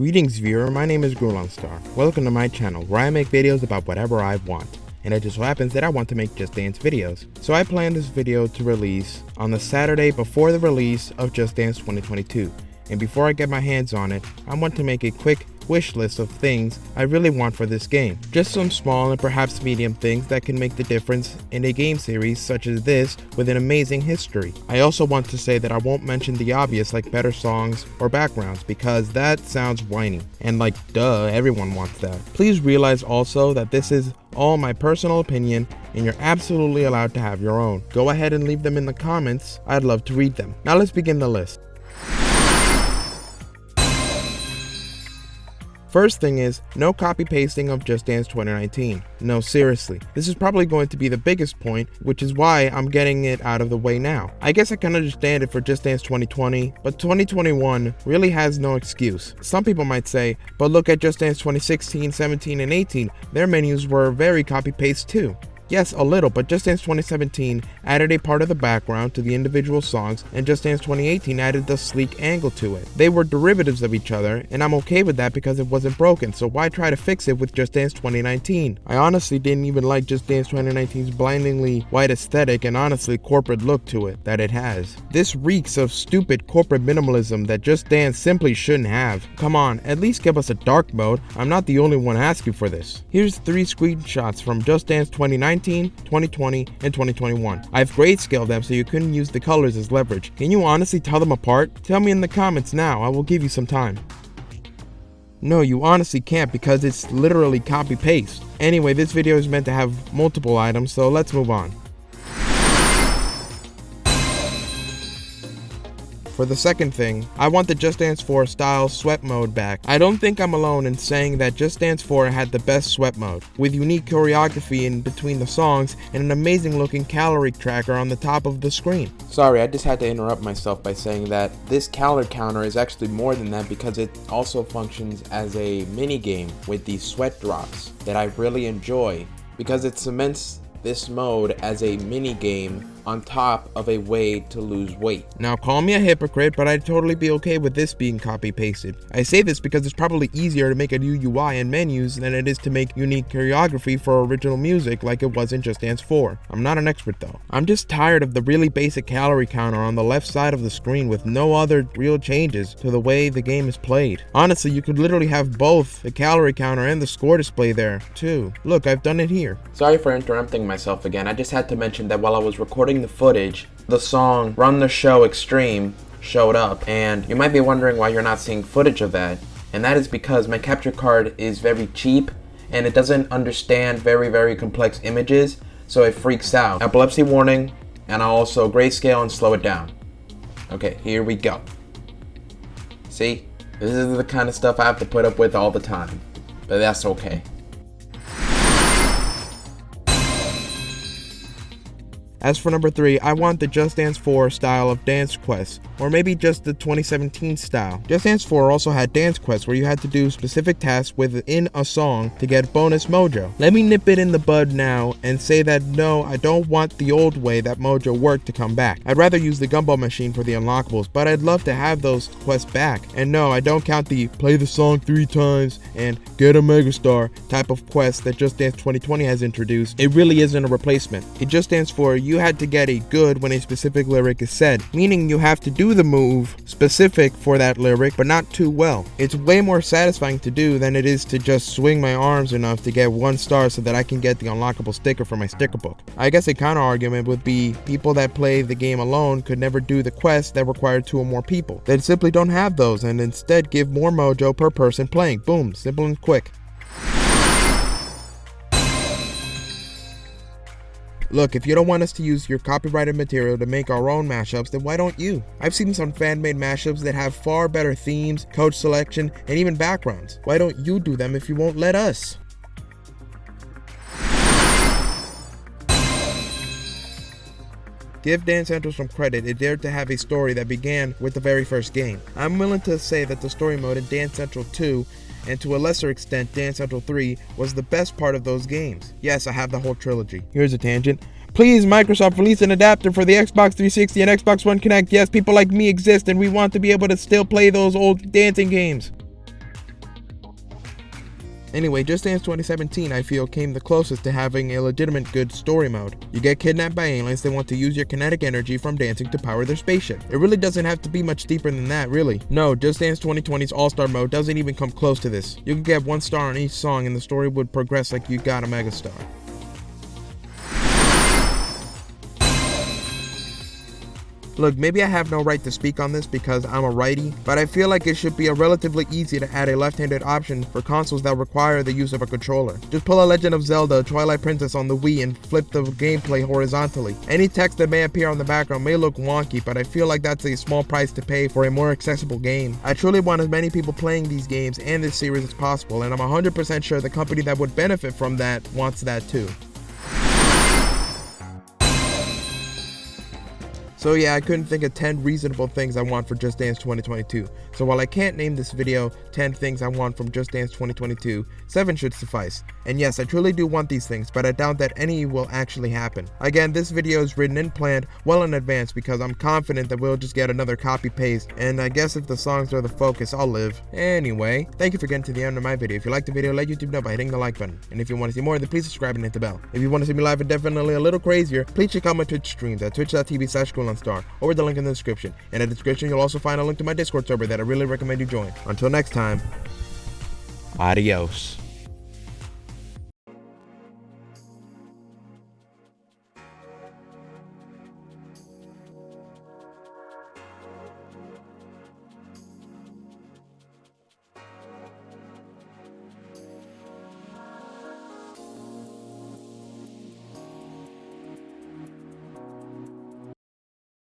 Greetings viewer, my name is Star. Welcome to my channel where I make videos about whatever I want. And it just so happens that I want to make Just Dance videos. So I planned this video to release on the Saturday before the release of Just Dance 2022. And before I get my hands on it, I want to make a quick wish list of things I really want for this game. Just some small and perhaps medium things that can make the difference in a game series such as this with an amazing history. I also want to say that I won't mention the obvious like better songs or backgrounds because that sounds whiny. And like duh, everyone wants that. Please realize also that this is all my personal opinion and you're absolutely allowed to have your own. Go ahead and leave them in the comments. I'd love to read them. Now let's begin the list. First thing is, no copy pasting of Just Dance 2019. No, seriously. This is probably going to be the biggest point, which is why I'm getting it out of the way now. I guess I can understand it for Just Dance 2020, but 2021 really has no excuse. Some people might say, but look at Just Dance 2016, 17, and 18. Their menus were very copy-paste too. Yes, a little, but Just Dance 2017 added a part of the background to the individual songs, and Just Dance 2018 added the sleek angle to it. They were derivatives of each other, and I'm okay with that because it wasn't broken, so why try to fix it with Just Dance 2019? I honestly didn't even like Just Dance 2019's blindingly white aesthetic and honestly corporate look to it that it has. This reeks of stupid corporate minimalism that Just Dance simply shouldn't have. Come on, at least give us a dark mode. I'm not the only one asking for this. Here's 3 screenshots from Just Dance 2019, 2020, and 2021. I've grayscaled them so you couldn't use the colors as leverage. Can you honestly tell them apart? Tell me in the comments now, I will give you some time. No, you honestly can't because it's literally copy paste. Anyway, this video is meant to have multiple items, so let's move on. For the second thing, I want the Just Dance 4 style sweat mode back. I don't think I'm alone in saying that Just Dance 4 had the best sweat mode, with unique choreography in between the songs and an amazing looking calorie tracker on the top of the screen. Sorry, I just had to interrupt myself by saying that this calorie counter is actually more than that because it also functions as a mini game with these sweat drops that I really enjoy because it cements this mode as a mini game on top of a way to lose weight. Now call me a hypocrite, but I'd totally be okay with this being copy pasted. I say this because it's probably easier to make a new UI and menus than it is to make unique choreography for original music like it was in Just Dance 4. I'm not an expert though. I'm just tired of the really basic calorie counter on the left side of the screen with no other real changes to the way the game is played. Honestly, you could literally have both the calorie counter and the score display there too. Look, I've done it here. Sorry for interrupting myself again. I just had to mention that while I was recording the footage, the song Run the Show Extreme showed up, and you might be wondering why you're not seeing footage of that, and that is because my capture card is very cheap and it doesn't understand very complex images, so it freaks out. Epilepsy warning, and I'll also grayscale and slow it down. Okay, here we go. See, this is the kind of stuff I have to put up with all the time, but that's okay. As for number 3, I want the Just Dance 4 style of dance quests, or maybe just the 2017 style. Just Dance 4 also had dance quests where you had to do specific tasks within a song to get bonus mojo. Let me nip it in the bud now and say that no, I don't want the old way that mojo worked to come back. I'd rather use the gumball machine for the unlockables, but I'd love to have those quests back. And no, I don't count the play the song 3 times and get a megastar type of quest that Just Dance 2020 has introduced. It really isn't a replacement. In Just Dance 4, you had to get a good when a specific lyric is said, meaning you have to do the move specific for that lyric, but not too well. It's way more satisfying to do than it is to just swing my arms enough to get 1 star so that I can get the unlockable sticker for my sticker book. I guess a counter argument would be people that play the game alone could never do the quests that require 2 or more people. They simply don't have those and instead give more mojo per person playing. Boom, simple and quick. Look, if you don't want us to use your copyrighted material to make our own mashups, then why don't you? I've seen some fan-made mashups that have far better themes, coach selection, and even backgrounds. Why don't you do them if you won't let us? Give Dance Central some credit, it dared to have a story that began with the very first game. I'm willing to say that the story mode in Dance Central 2 and to a lesser extent Dance Central 3 was the best part of those games. Yes, I have the whole trilogy. Here's a tangent. Please, Microsoft, release an adapter for the Xbox 360 and Xbox One Connect. Yes, people like me exist and we want to be able to still play those old dancing games. Anyway, Just Dance 2017 I feel came the closest to having a legitimate good story mode. You get kidnapped by aliens that want to use your kinetic energy from dancing to power their spaceship. It really doesn't have to be much deeper than that, really. No, Just Dance 2020's All-Star mode doesn't even come close to this. You could get 1 star on each song and the story would progress like you got a megastar. Look, maybe I have no right to speak on this because I'm a righty, but I feel like it should be relatively easy to add a left-handed option for consoles that require the use of a controller. Just pull a Legend of Zelda Twilight Princess on the Wii and flip the gameplay horizontally. Any text that may appear on the background may look wonky, but I feel like that's a small price to pay for a more accessible game. I truly want as many people playing these games and this series as possible, and I'm 100% sure the company that would benefit from that wants that too. So yeah, I couldn't think of 10 reasonable things I want for Just Dance 2022. So while I can't name this video 10 things I want from Just Dance 2022, 7 should suffice. And yes, I truly do want these things, but I doubt that any will actually happen. Again, this video is written and planned well in advance because I'm confident that we'll just get another copy-paste, and I guess if the songs are the focus, I'll live. Anyway, thank you for getting to the end of my video. If you liked the video, let YouTube know by hitting the like button. And if you want to see more, then please subscribe and hit the bell. If you want to see me live and definitely a little crazier, please check out my Twitch streams at twitch.tv/StarStar or the link in the description. In the description, you'll also find a link to my Discord server that I really recommend you join. Until next time, adios.